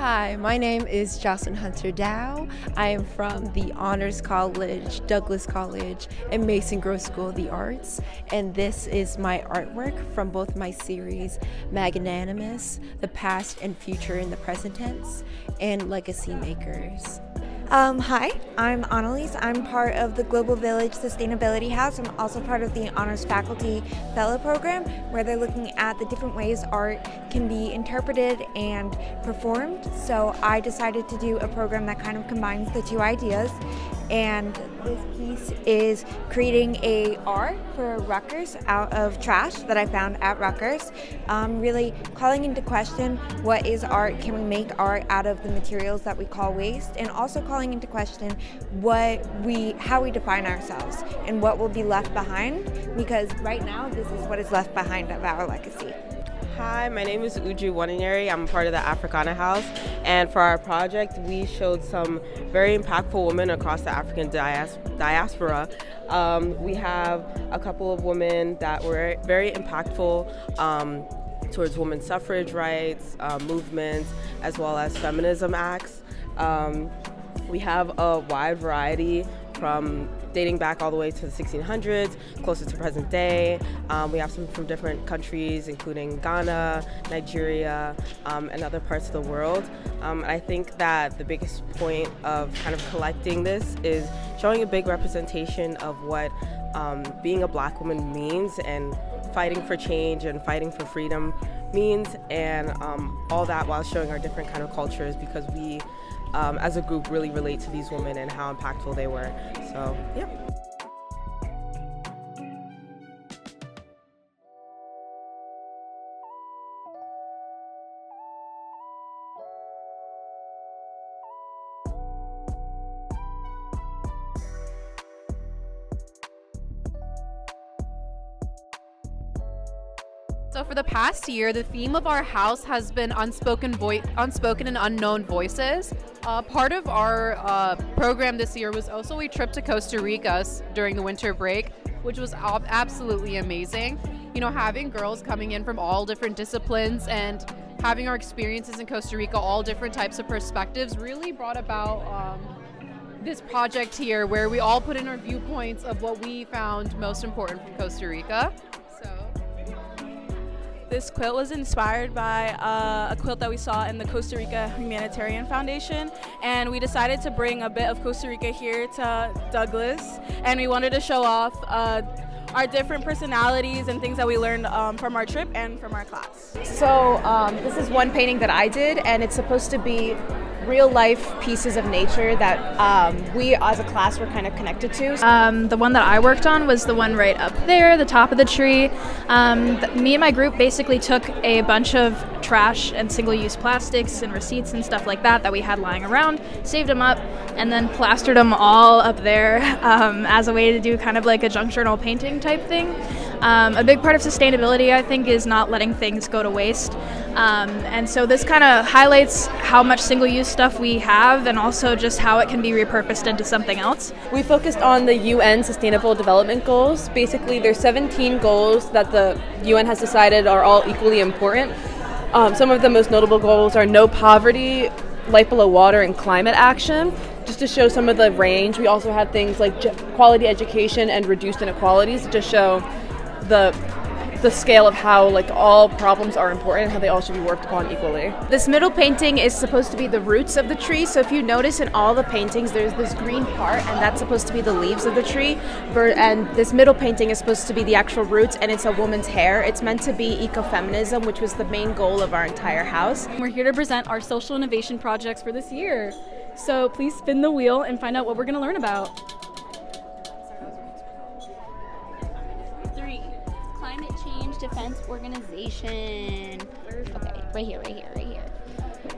Hi, my name is Jocelyn Hunter Dow. I am from the Honors College, Douglas College, and Mason Grove School of the Arts. And this is my artwork from both my series, Magnanimous, The Past and Future in the Present Tense, and Legacy Makers. Hi, I'm Annalise. I'm part of the Global Village Sustainability House. I'm also part of the Honors Faculty Fellow Program, where they're looking at the different ways art can be interpreted and performed. So I decided to do a program that kind of combines the two ideas. And this piece is creating a art for Rutgers out of trash that I found at Rutgers. Really calling into question, what is art? Can we make art out of the materials that we call waste? And also calling into question how we define ourselves and what will be left behind, because right now this is what is left behind of our legacy. Hi, my name is Uju Wananyeri. I'm part of the Africana House, and for our project we showed some very impactful women across the African diaspora. We have a couple of women that were very impactful towards women's suffrage rights, movements, as well as feminism acts. We have a wide variety from dating back all the way to the 1600s, closer to present day. We have some from different countries, including Ghana, Nigeria, and other parts of the world. I think that the biggest point of kind of collecting this is showing a big representation of what being a Black woman means, and fighting for change and fighting for freedom means, and all that while showing our different kind of cultures, because we as a group really relate to these women and how impactful they were. So, yeah. So for the past year, the theme of our house has been unspoken and unknown voices. Part of our program this year was also a trip to Costa Rica during the winter break, which was absolutely amazing. You know, having girls coming in from all different disciplines and having our experiences in Costa Rica, all different types of perspectives, really brought about this project here, where we all put in our viewpoints of what we found most important from Costa Rica. This quilt was inspired by a quilt that we saw in the Costa Rica Humanitarian Foundation, and we decided to bring a bit of Costa Rica here to Douglas, and we wanted to show off our different personalities and things that we learned from our trip and from our class. So this is one painting that I did, and it's supposed to be real life pieces of nature that we as a class were kind of connected to. The one that I worked on was the one right up there, the top of the tree. Me and my group basically took a bunch of trash and single-use plastics and receipts and stuff like that we had lying around, saved them up, and then plastered them all up there as a way to do kind of like a junk journal painting type thing. A big part of sustainability, I think, is not letting things go to waste. And so this kind of highlights how much single-use stuff we have, and also just how it can be repurposed into something else. We focused on the UN Sustainable Development Goals. Basically, there's 17 goals that the UN has decided are all equally important. Some of the most notable goals are no poverty, life below water, and climate action. Just to show some of the range, we also had things like quality education and reduced inequalities to show the scale of how all problems are important and how they all should be worked upon equally. This middle painting is supposed to be the roots of the tree. So if you notice in all the paintings, there's this green part, and that's supposed to be the leaves of the tree. And this middle painting is supposed to be the actual roots, and it's a woman's hair. It's meant to be ecofeminism, which was the main goal of our entire house. We're here to present our social innovation projects for this year. So please spin the wheel and find out what we're going to learn about. Climate Change Defense Organization. Okay, right here.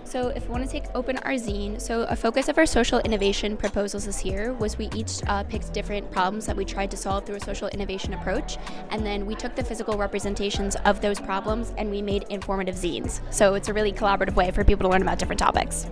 So if we want to take open our zine, so a focus of our social innovation proposals this year was we each picked different problems that we tried to solve through a social innovation approach, and then we took the physical representations of those problems and we made informative zines. So it's a really collaborative way for people to learn about different topics.